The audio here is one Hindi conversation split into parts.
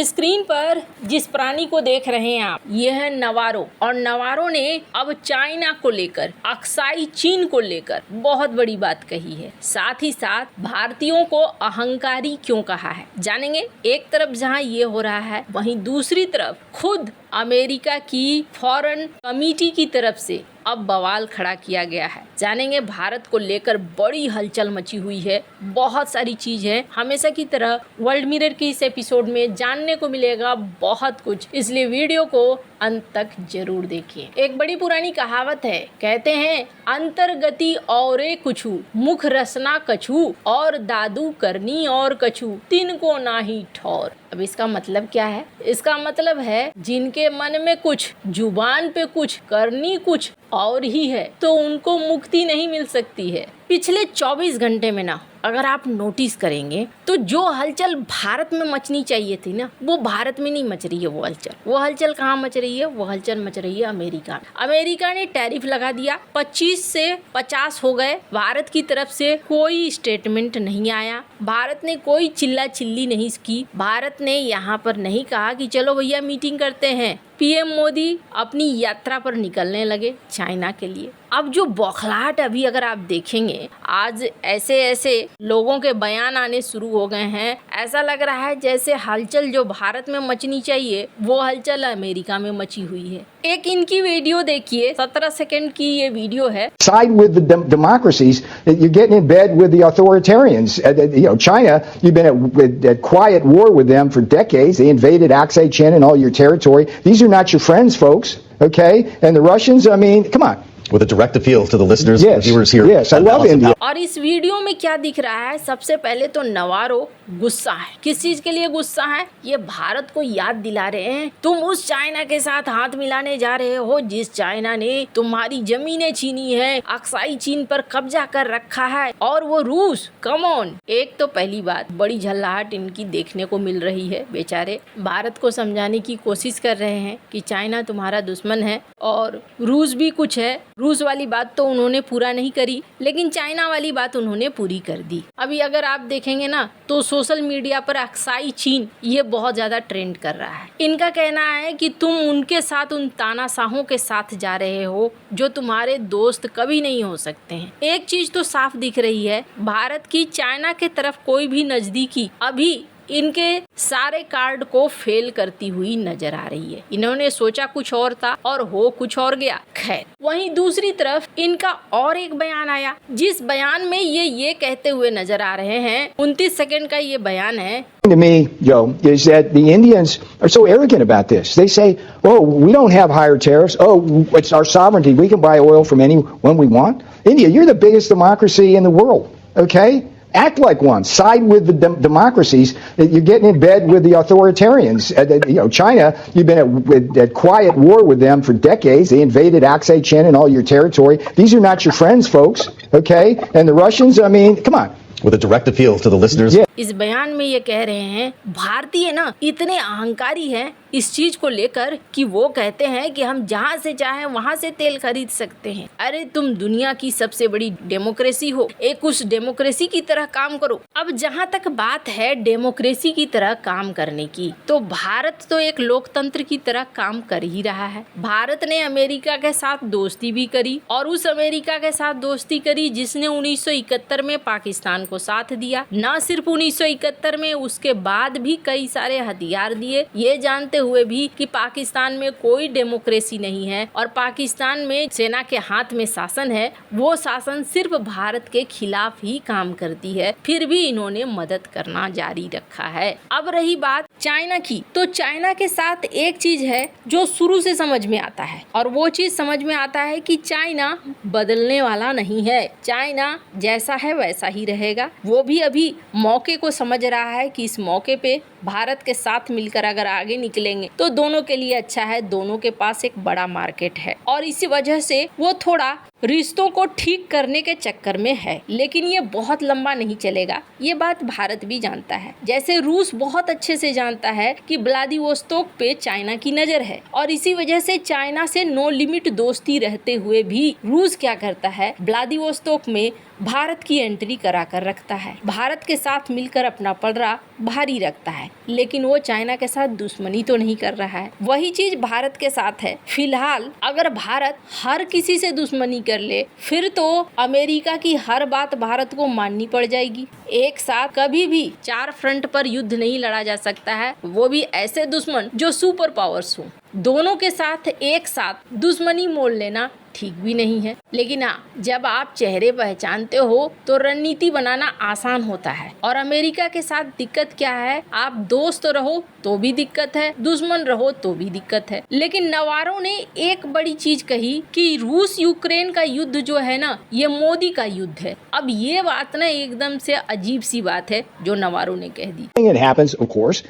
स्क्रीन पर जिस प्राणी को देख रहे हैं आप, ये है नवारो। और नवारो ने अब चाइना को लेकर, अक्साई चीन को लेकर बहुत बड़ी बात कही है। साथ ही साथ भारतीयों को अहंकारी क्यों कहा है, जानेंगे। एक तरफ जहां ये हो रहा है, वहीं दूसरी तरफ खुद अमेरिका की फॉरेन कमेटी की तरफ से अब बवाल खड़ा किया गया है। जानेंगे, भारत को लेकर बड़ी हलचल मची हुई है। बहुत सारी चीज है, हमेशा की तरह वर्ल्ड मिरर के इस एपिसोड में जानने को मिलेगा बहुत कुछ, इसलिए वीडियो को अंत तक जरूर देखिए। एक बड़ी पुरानी कहावत है, कहते हैं अंतर्गति और कुछू, मुख रसना कछू, और दादू करनी और कछू, तीन को ना ही ठौर। अब इसका मतलब क्या है? इसका मतलब है जिनके मन में कुछ, जुबान पे कुछ, करनी कुछ और ही है, तो उनको मुक्ति नहीं मिल सकती है। पिछले 24 घंटे में ना, अगर आप नोटिस करेंगे तो जो हलचल भारत में मचनी चाहिए थी ना, वो भारत में नहीं मच रही है। वो हलचल कहाँ मच रही है? वो हलचल मच रही है अमेरिका। अमेरिका ने टैरिफ लगा दिया, 25 से 50 हो गए। भारत की तरफ से कोई स्टेटमेंट नहीं आया, भारत ने कोई चिल्ला चिल्ली नहीं की। भारत ने यहाँ पर नहीं कहा कि चलो भैया मीटिंग करते हैं। पीएम मोदी अपनी यात्रा पर निकलने लगे चाइना के लिए। अब जो बौखलाहट अभी अगर आप देखेंगे, आज ऐसे ऐसे लोगों के बयान आने शुरू हो गए हैं, ऐसा लग रहा है जैसे हलचल जो भारत में मचनी चाहिए वो हलचल अमेरिका में मची हुई है। एक इनकी वीडियो देखिए, 17 सेकंड की ये वीडियो है। Side with the democracies, you're getting in bed with the authoritarians. China, you've been at quiet war with them for decades. They invaded Aksai Chin and all your territory. These are not your friends, folks. Okay? And the Russians, I mean, come on. With a direct appeal to the listeners and viewers here. Yes, I love India. और इस वीडियो में क्या दिख रहा है? सबसे पहले तो नवारो गुस्सा है। किस चीज के लिए गुस्सा है? ये भारत को याद दिला रहे हैं, तुम उस चाइना के साथ हाथ मिलाने जा रहे हो जिस चाइना ने तुम्हारी जमीनें छीनी है, अक्साई चीन पर कब्जा कर रखा है, और वो रूस। Come on. एक तो पहली बात, बड़ी झल्लाहट इनकी देखने को मिल रही है। बेचारे भारत को समझाने की कोशिश कर रहे हैं कि चाइना तुम्हारा दुश्मन है और रूस भी कुछ है। रूस वाली बात तो उन्होंने पूरा नहीं करी, लेकिन चाइना वाली बात उन्होंने पूरी कर दी। अभी अगर आप देखेंगे ना, तो सोशल मीडिया पर अक्साई चीन ये बहुत ज्यादा ट्रेंड कर रहा है। इनका कहना है कि तुम उनके साथ, उन तानाशाहों के साथ जा रहे हो जो तुम्हारे दोस्त कभी नहीं हो सकते हैं। एक चीज तो साफ दिख रही है, भारत की चाइना के तरफ कोई भी नजदीकी अभी इनके सारे कार्ड को फेल करती हुई नजर आ रही है। इन्होंने सोचा कुछ और था और हो कुछ और गया। खैर, वहीं दूसरी तरफ इनका और एक बयान आया, जिस बयान में ये कहते हुए नजर आ रहे हैं, 29 सेकंड का ये बयान है। To me, Joe, is that the Indians are so arrogant about this. They say, "Oh, we don't have higher tariffs. Oh, it's our sovereignty. We can buy oil from anyone we want." India, you're the biggest democracy in the world. Okay? Act like one. Side with the democracies. You're getting in bed with the authoritarians. China, you've been at quiet war with them for decades. They invaded Aksai Chin and all your territory. These are not your friends, folks. Okay? And the Russians, I mean, come on. With a direct appeal to the listeners. Yeah. इस बयान में ये कह रहे हैं, भारतीय ना इतने अहंकारी हैं इस चीज को लेकर कि वो कहते हैं कि हम जहाँ से चाहें वहाँ से तेल खरीद सकते हैं। अरे तुम दुनिया की सबसे बड़ी डेमोक्रेसी हो, एक उस डेमोक्रेसी की तरह काम करो। अब जहाँ तक बात है डेमोक्रेसी की तरह काम करने की, तो भारत तो एक लोकतंत्र की तरह काम कर ही रहा है। भारत ने अमेरिका के साथ दोस्ती भी करी, और उस अमेरिका के साथ दोस्ती करी जिसने 1971 में पाकिस्तान को साथ दिया। न सिर्फ 1971 में, उसके बाद भी कई सारे हथियार दिए, ये जानते हुए भी कि पाकिस्तान में कोई डेमोक्रेसी नहीं है और पाकिस्तान में सेना के हाथ में शासन है। वो शासन सिर्फ भारत के खिलाफ ही काम करती है, फिर भी इन्होंने मदद करना जारी रखा है। अब रही बात चाइना की, तो चाइना के साथ एक चीज है जो शुरू से समझ में आता है, और वो चीज समझ में आता है कि चाइना बदलने वाला नहीं है। चाइना जैसा है वैसा ही रहेगा। वो भी अभी मौके को समझ रहा है कि इस मौके पे भारत के साथ मिलकर अगर आगे निकलेंगे तो दोनों के लिए अच्छा है, दोनों के पास एक बड़ा मार्केट है, और इसी वजह से वो थोड़ा रिश्तों को ठीक करने के चक्कर में है। लेकिन ये बहुत लंबा नहीं चलेगा, ये बात भारत भी जानता है। जैसे रूस बहुत अच्छे से जानता है कि व्लादिवोस्तोक पे चाइना की नजर है, और इसी वजह से चाइना से नो लिमिट दोस्ती रहते हुए भी रूस क्या करता है, व्लादिवोस्तोक में भारत की एंट्री करा कर रखता है, भारत के साथ मिलकर अपना पलड़ा भारी रखता है, लेकिन वो चाइना के साथ दुश्मनी तो नहीं कर रहा है। वही चीज भारत के साथ है। फिलहाल अगर भारत हर किसी से दुश्मनी कर ले, फिर तो अमेरिका की हर बात भारत को माननी पड़ जाएगी। एक साथ कभी भी 4 फ्रंट पर युद्ध नहीं लड़ा जा सकता है, वो भी ऐसे दुश्मन जो सुपर पावर्स हों। दोनों के साथ एक साथ दुश्मनी मोल लेना ठीक भी नहीं है। लेकिन हाँ, जब आप चेहरे पहचानते हो तो रणनीति बनाना आसान होता है। और अमेरिका के साथ दिक्कत क्या है, आप दोस्त रहो तो भी दिक्कत है, दुश्मन रहो तो भी दिक्कत है। लेकिन नवारो ने एक बड़ी चीज कही कि रूस यूक्रेन का युद्ध जो है ना, ये मोदी का युद्ध है। अब ये बात ना एकदम से अजीब सी बात है जो नवारो ने कह दी। It happens, of course,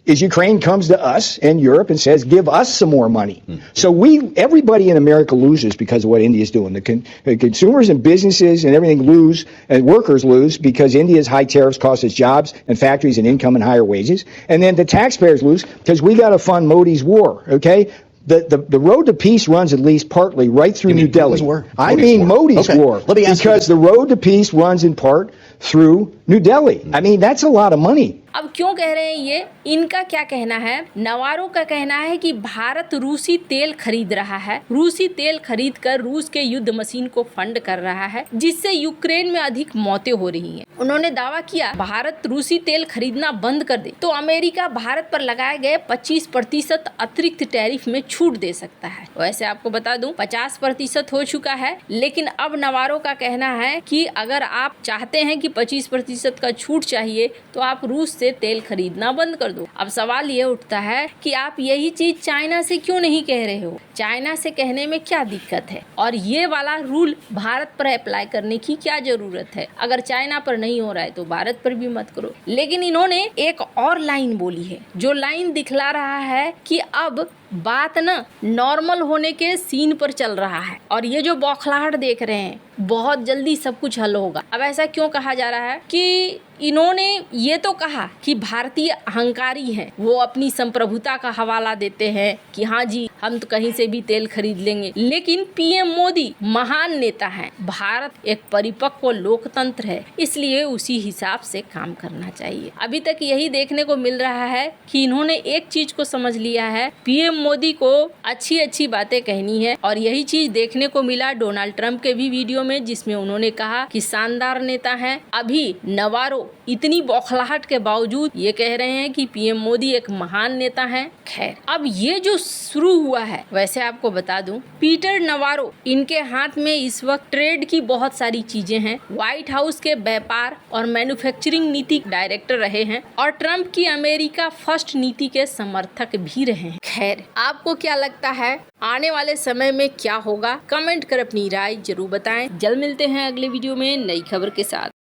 is Ukraine comes to us and Europe and says, give us some more money. So everybody in America loses because of what India is doing. The consumers and businesses and everything lose, and workers lose because India's high tariffs cost us jobs and factories and income and higher wages. And then the taxpayers lose because we got to fund Modi's war, okay? The road to peace runs at least partly right through New Delhi. I mean Modi's war. Because the road to peace runs in part through New Delhi. I mean, that's a lot of money. अब क्यों कह रहे हैं ये, इनका क्या कहना है? नवारो का कहना है कि भारत रूसी तेल खरीद रहा है, रूसी तेल खरीद कर रूस के युद्ध मशीन को फंड कर रहा है, जिससे यूक्रेन में अधिक मौतें हो रही हैं। उन्होंने दावा किया भारत रूसी तेल खरीदना बंद कर दे तो अमेरिका भारत पर लगाए गए 25% अतिरिक्त टैरिफ में छूट दे सकता है। वैसे आपको बता दूं 50% हो चुका है, लेकिन अब नवारो का कहना है कि अगर आप चाहते हैं कि 25% का छूट चाहिए तो आप रूस से तेल खरीदना बंद कर दो। अब सवाल ये उठता है कि आप यही चीज चाइना से क्यों नहीं कह रहे हो? चाइना से कहने में क्या दिक्कत है? और ये वाला रूल भारत पर अप्लाई करने की क्या जरूरत है? अगर चाइना पर नहीं हो रहा है तो भारत पर भी मत करो। लेकिन इन्होंने एक और लाइन बोली है, जो लाइन दिखला रहा है कि अब बात ना नॉर्मल होने के सीन पर चल रहा है और ये जो बौखलाहट देख रहे हैं बहुत जल्दी सब कुछ हल होगा। अब ऐसा क्यों कहा जा रहा है कि इन्होंने ये तो कहा कि भारतीय अहंकारी हैं, वो अपनी संप्रभुता का हवाला देते हैं कि हाँ जी हम तो कहीं से भी तेल खरीद लेंगे, लेकिन पीएम मोदी महान नेता हैं, भारत एक परिपक्व लोकतंत्र है, इसलिए उसी हिसाब से काम करना चाहिए। अभी तक यही देखने को मिल रहा है कि इन्होंने एक चीज को समझ लिया है, पीएम मोदी को अच्छी अच्छी बातें कहनी है और यही चीज देखने को मिला डोनाल्ड ट्रंप के भी वीडियो में, जिसमें उन्होंने कहा कि शानदार नेता हैं। अभी नवारो इतनी बौखलाहट के बावजूद ये कह रहे हैं कि पीएम मोदी एक महान नेता हैं। खैर, अब ये जो शुरू हुआ है, वैसे आपको बता दूं पीटर नवारो, इनके हाथ में इस वक्त ट्रेड की बहुत सारी चीजें हैं। व्हाइट हाउस के व्यापार और मैन्युफैक्चरिंग नीति डायरेक्टर रहे हैं और ट्रंप की अमेरिका फर्स्ट नीति के समर्थक भी रहे हैं। खैर, आपको क्या लगता है आने वाले समय में क्या होगा? कमेंट कर अपनी राय जरूर बताएं। जल्द मिलते हैं अगले वीडियो में नई खबर के साथ।